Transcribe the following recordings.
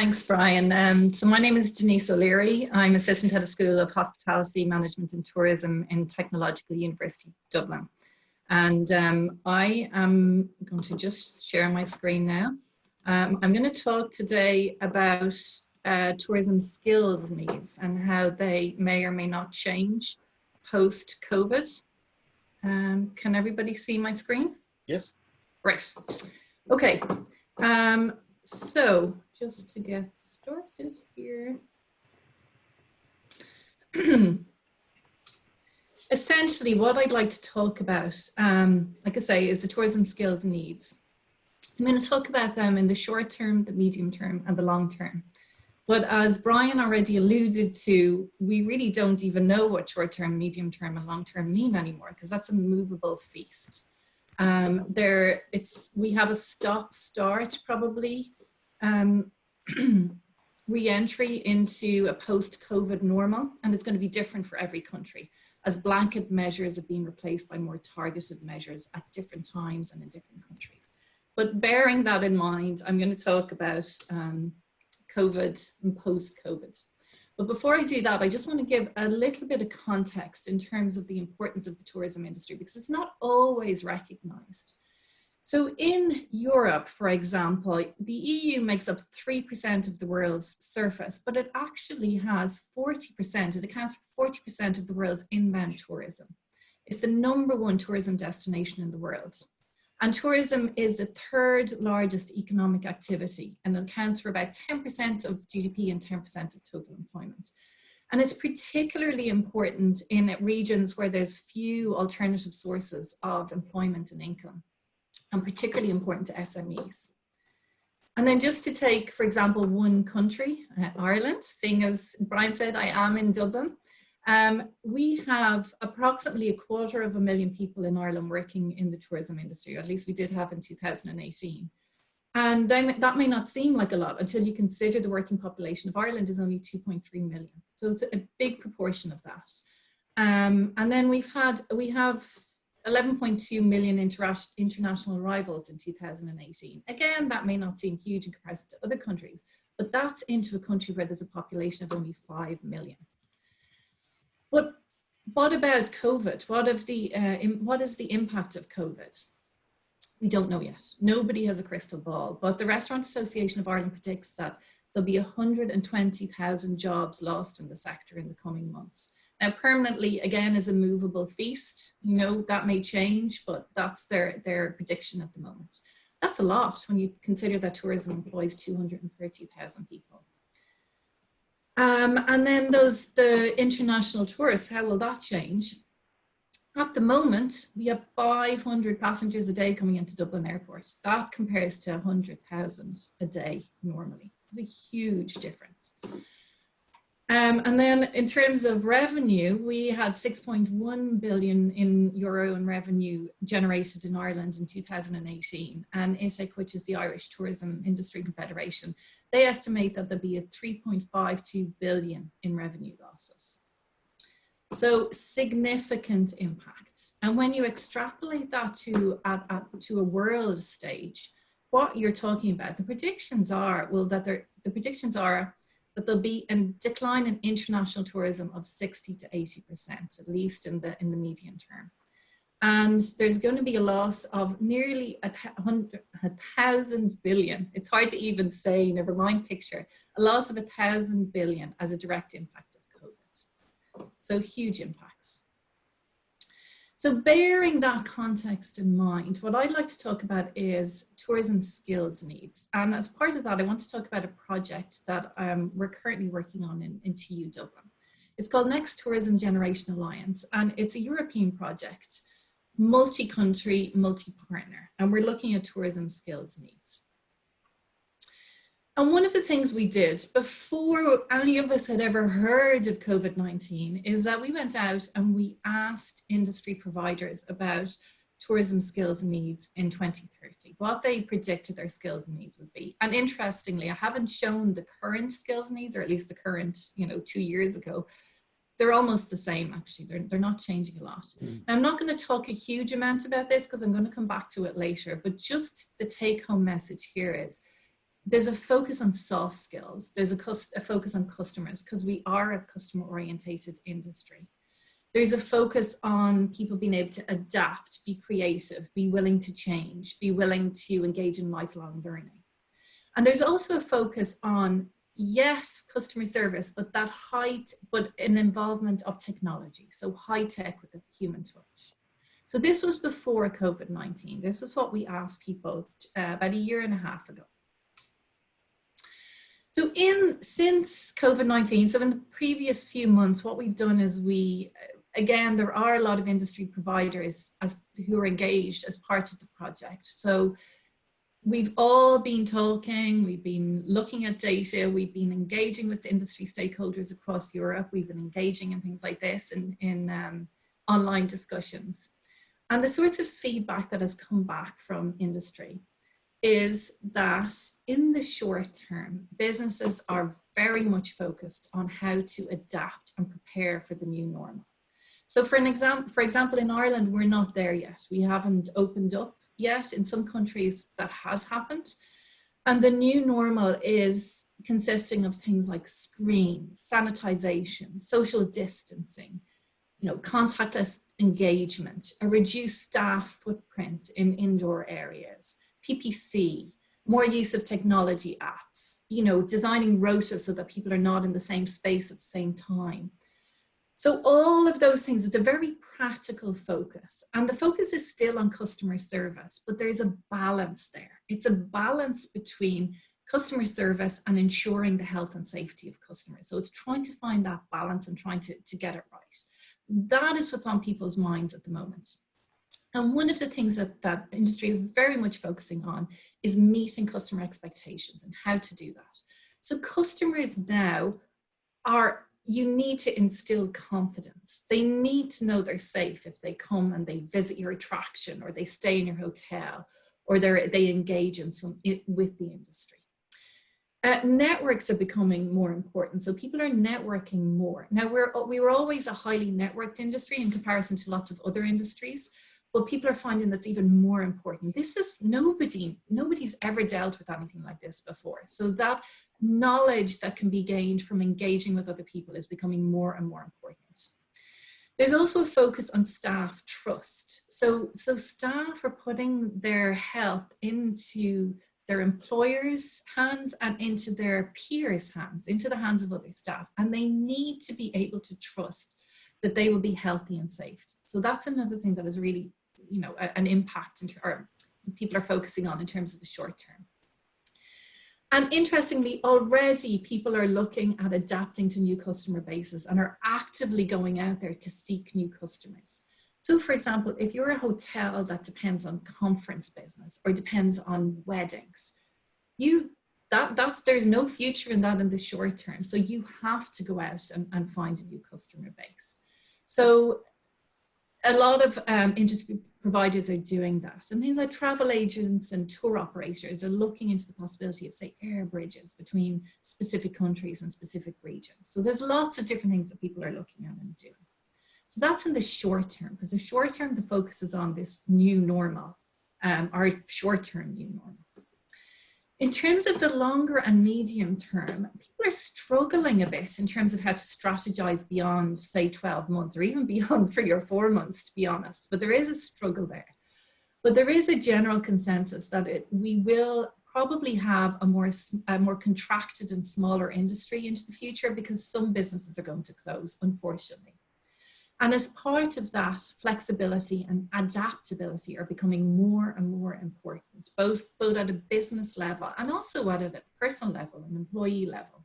Thanks, Brian. So my name is Denise O'Leary. I'm Assistant Head of School of Hospitality, Management and Tourism in Technological University Dublin. And I am going to just share my screen now. I'm going to talk today about tourism skills needs and how they may or may not change post-COVID. Can everybody see my screen? Yes. Right. Okay. So just to get started here. Essentially, what I'd like to talk about, like I say, is the tourism skills needs. I'm going to talk about them in the short term, the medium term, and the long term. But as Brian already alluded to, we really don't even know what short term, medium term, and long term mean anymore, because that's a movable feast. We have a stop-start probably re-entry into a post-COVID normal, and it's going to be different for every country, as blanket measures have been replaced by more targeted measures at different times and in different countries. But bearing that in mind, I'm going to talk about COVID and post-COVID. But before I do that, I just want to give a little bit of context in terms of the importance of the tourism industry, because it's not always recognized. So in Europe, for example, the EU makes up 3% of the world's surface, but it actually has 40%, it accounts for 40% of the world's inbound tourism. It's the #1 tourism destination in the world. And tourism is the 3rd largest economic activity, and it accounts for about 10% of GDP and 10% of total employment. And it's particularly important in regions where there's few alternative sources of employment and income, and particularly important to SMEs. And then just to take, for example, one country, Ireland, seeing as Brian said, I am in Dublin. We have approximately 250,000 people in Ireland working in the tourism industry, or at least we did have in 2018. And that may not seem like a lot until you consider the working population of Ireland is only 2.3 million. So it's a big proportion of that. And then we have 11.2 million international arrivals in 2018. Again, that may not seem huge in comparison to other countries, but that's into a country where there's a population of only 5 million. But what about COVID? What is the impact of COVID? We don't know yet. Nobody has a crystal ball, but the Restaurant Association of Ireland predicts that there'll be 120,000 jobs lost in the sector in the coming months. Now, permanently, again, is a movable feast. You know, that may change, but that's their prediction at the moment. That's a lot when you consider that tourism employs 230,000 people. And then the international tourists, how will that change? At the moment, we have 500 passengers a day coming into Dublin Airport. That compares to 100,000 a day normally. It's a huge difference. And then in terms of revenue, we had 6.1 billion euro in revenue generated in Ireland in 2018. And ITIC, which is the Irish Tourism Industry Confederation, they estimate that there'll be a 3.52 billion in revenue losses. So significant impact. And when you extrapolate that to a world stage, what you're talking about, the predictions are, that there'll be a decline in international tourism of 60 to 80%, at least in the medium term. And there's going to be a loss of nearly 1,000 billion. It's hard to even say, never mind picture, a loss of 1,000 billion as a direct impact of COVID. So huge impacts. So bearing that context in mind, what I'd like to talk about is tourism skills needs. And as part of that, I want to talk about a project that we're currently working on in TU Dublin. It's called Next Tourism Generation Alliance, and it's a European project, multi-country, multi-partner, and we're looking at tourism skills needs. And one of the things we did before any of us had ever heard of COVID-19 is that we went out and we asked industry providers about tourism skills needs in 2030, what they predicted their skills needs would be. And interestingly, I haven't shown the current skills needs, or at least the current, 2 years ago. They're almost the same, actually. They're not changing a lot. Now, I'm not going to talk a huge amount about this because I'm going to come back to it later, but just the take-home message here is, there's a focus on soft skills. There's a focus on customers because we are a customer orientated industry. There's a focus on people being able to adapt, be creative, be willing to change, be willing to engage in lifelong learning. And there's also a focus on, yes, customer service, but but an involvement of technology. So high tech with a human touch. So this was before COVID-19. This is what we asked people about a year and a half ago. So since COVID-19, so in the previous few months, what we've done is again, there are a lot of industry providers who are engaged as part of the project. So we've all been talking, we've been looking at data, we've been engaging with the industry stakeholders across Europe, we've been engaging in things like this in online discussions. And the sorts of feedback that has come back from industry is that in the short term, businesses are very much focused on how to adapt and prepare for the new normal. So for example, in Ireland, we're not there yet. We haven't opened up yet. In some countries that has happened. And the new normal is consisting of things like screens, sanitization, social distancing, contactless engagement, a reduced staff footprint in indoor areas, PPC, more use of technology apps, designing rotas so that people are not in the same space at the same time. So all of those things, it's a very practical focus, and the focus is still on customer service, but there's a balance there. It's a balance between customer service and ensuring the health and safety of customers. So it's trying to find that balance and trying to get it right. That is what's on people's minds at the moment. And one of the things that industry is very much focusing on is meeting customer expectations and how to do that. So customers now you need to instill confidence. They need to know they're safe if they come and they visit your attraction, or they stay in your hotel, or they engage with the industry. Networks are becoming more important. So people are networking more. Now we were always a highly networked industry in comparison to lots of other industries, but people are finding that's even more important. This is nobody's ever dealt with anything like this before. So that knowledge that can be gained from engaging with other people is becoming more and more important. There's also a focus on staff trust. So staff are putting their health into their employers' hands and into their peers' hands, into the hands of other staff. And they need to be able to trust that they will be healthy and safe. So that's another thing that is really, an impact or people are focusing on in terms of the short term. And interestingly, already people are looking at adapting to new customer bases and are actively going out there to seek new customers. So for example, if you're a hotel that depends on conference business or depends on weddings, there's no future in that in the short term. So you have to go out and find a new customer base. So a lot of industry providers are doing that. And things like travel agents and tour operators are looking into the possibility of, say, air bridges between specific countries and specific regions. So there's lots of different things that people are looking at and doing. So that's in the short term, because the short term, the focus is on this new normal, our short-term new normal. In terms of the longer and medium term, people are struggling a bit in terms of how to strategize beyond, say, 12 months or even beyond 3 or 4 months, to be honest. But there is a struggle there. But there is a general consensus that we will probably have a more contracted and smaller industry into the future, because some businesses are going to close, unfortunately. And as part of that, flexibility and adaptability are becoming more and more important, both at a business level and also at a personal level, an employee level.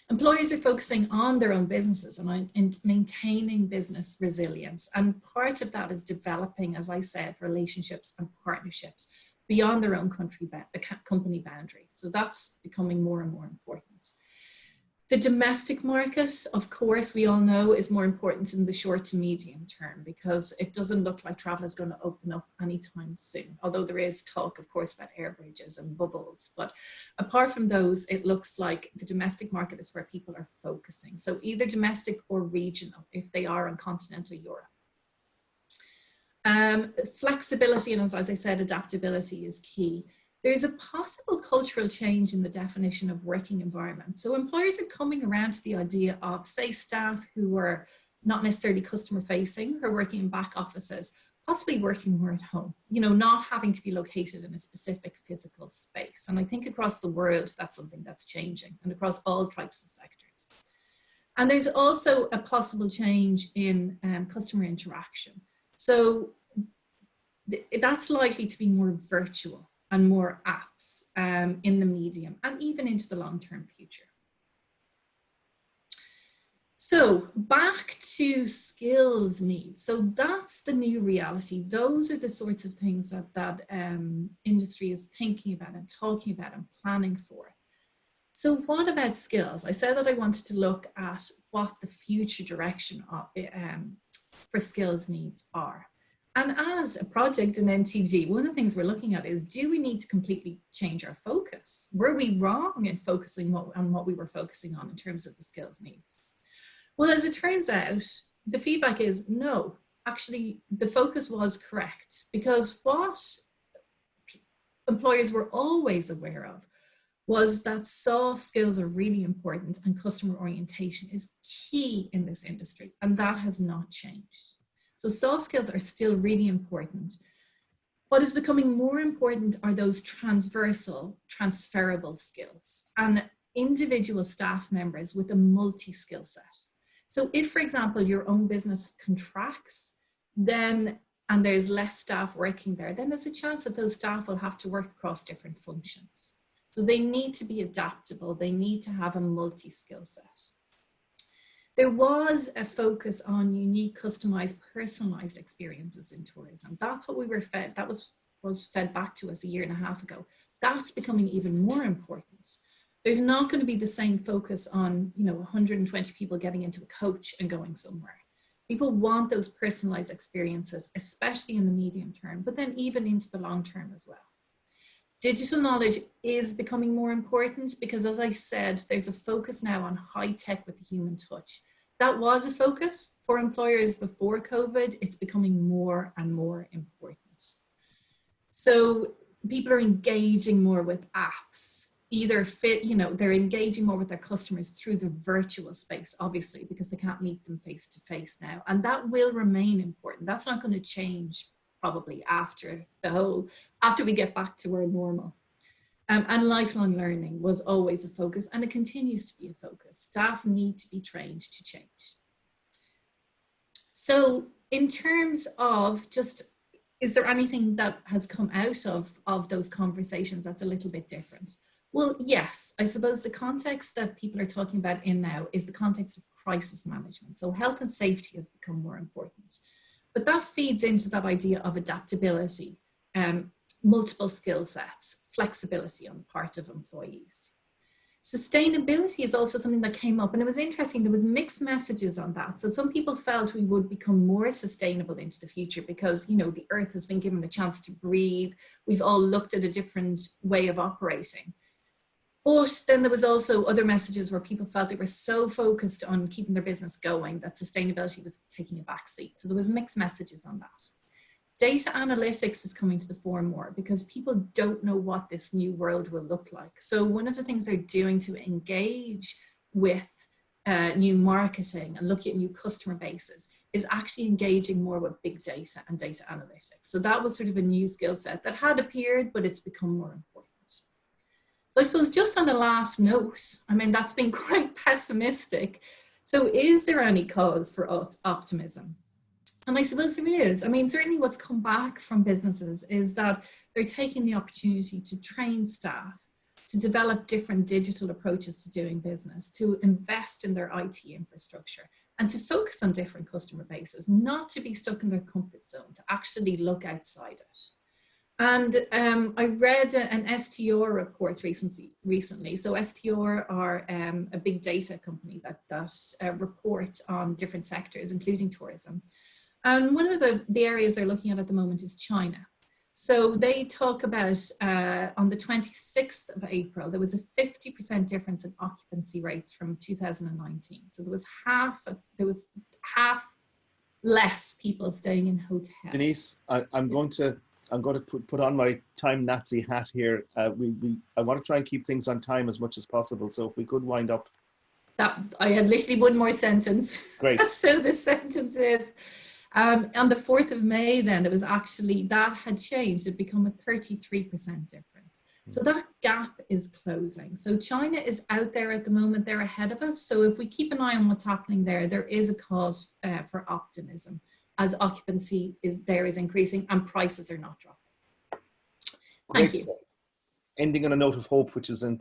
Employers are focusing on their own businesses and maintaining business resilience. And part of that is developing, as I said, relationships and partnerships beyond their own company boundary. So that's becoming more and more important. The domestic market, of course, we all know is more important in the short to medium term, because it doesn't look like travel is going to open up anytime soon. Although there is talk, of course, about air bridges and bubbles. But apart from those, it looks like the domestic market is where people are focusing. So either domestic or regional, if they are in continental Europe. Flexibility and, as I said, adaptability is key. there's a possible cultural change in the definition of working environment. So employers are coming around to the idea of, say, staff who are not necessarily customer facing, who are working in back offices, possibly working more at home, you know, not having to be located in a specific physical space. And I think across the world, that's something that's changing, and across all types of sectors. And there's also a possible change in customer interaction. So that's likely to be more virtual and more apps in the medium and even into the long-term future. So back to skills needs. So that's the new reality. Those are the sorts of things that industry is thinking about and talking about and planning for. So what about skills? I said that I wanted to look at what the future direction of, for skills needs are. And as a project in NTG, one of the things we're looking at is, do we need to completely change our focus? Were we wrong in focusing on what we were focusing on in terms of the skills needs? Well, as it turns out, the feedback is no, actually the focus was correct, because what employers were always aware of was that soft skills are really important and customer orientation is key in this industry, and that has not changed. So soft skills are still really important. What is becoming more important are those transversal, transferable skills and individual staff members with a multi-skill set. So if, for example, your own business contracts, then, and there's less staff working there, then there's a chance that those staff will have to work across different functions. So they need to be adaptable. They need to have a multi-skill set. There was a focus on unique, customized, personalized experiences in tourism. That's what we were fed. That was fed back to us a year and a half ago. That's becoming even more important. There's not going to be the same focus on, you know, 120 people getting into a coach and going somewhere. People want those personalized experiences, especially in the medium term, but then even into the long term as well. Digital knowledge is becoming more important because, as I said, there's a focus now on high tech with the human touch. That was a focus for employers before COVID. It's becoming more and more important. So people are engaging more with apps, either they're engaging more with their customers through the virtual space, obviously, because they can't meet them face to face now. And that will remain important. That's not going to change probably after we get back to our normal. And lifelong learning was always a focus, and it continues to be a focus. Staff need to be trained to change. So in terms of just, is there anything that has come out of those conversations that's a little bit different? Well, yes, I suppose the context that people are talking about in now is the context of crisis management. So health and safety has become more important. But that feeds into that idea of adaptability, multiple skill sets, flexibility on the part of employees. Sustainability is also something that came up, and it was interesting, there was mixed messages on that. So some people felt we would become more sustainable into the future because, you know, the earth has been given a chance to breathe. We've all looked at a different way of operating. But then there was also other messages where people felt they were so focused on keeping their business going that sustainability was taking a back seat. So there was mixed messages on that. Data analytics is coming to the fore more because people don't know what this new world will look like. So one of the things they're doing to engage with new marketing and looking at new customer bases is actually engaging more with big data and data analytics. So that was sort of a new skill set that had appeared, but it's become more important. So I suppose just on the last note, I mean, that's been quite pessimistic. So is there any cause for us optimism? And I suppose there is. I mean, certainly what's come back from businesses is that they're taking the opportunity to train staff, to develop different digital approaches to doing business, to invest in their IT infrastructure, and to focus on different customer bases, not to be stuck in their comfort zone, to actually look outside it. And I read an STR report recently. So STR are a big data company that report on different sectors, including tourism. And one of the areas they're looking at the moment is China. So they talk about on the 26th of April, there was a 50% difference in occupancy rates from 2019. So there was half less people staying in hotels. Denise, I'm going to I'm going to put on my time Nazi hat here. I want to try and keep things on time as much as possible. So if we could wind up. That I had literally one more sentence. Great. So the sentence is, on the 4th of May, then, it was actually, that had changed. It become a 33% difference. So that gap is closing. So China is out there at the moment, they're ahead of us. So if we keep an eye on what's happening there, there is a cause for optimism as occupancy is increasing and prices are not dropping. Thank you. Ending on a note of hope, which is important.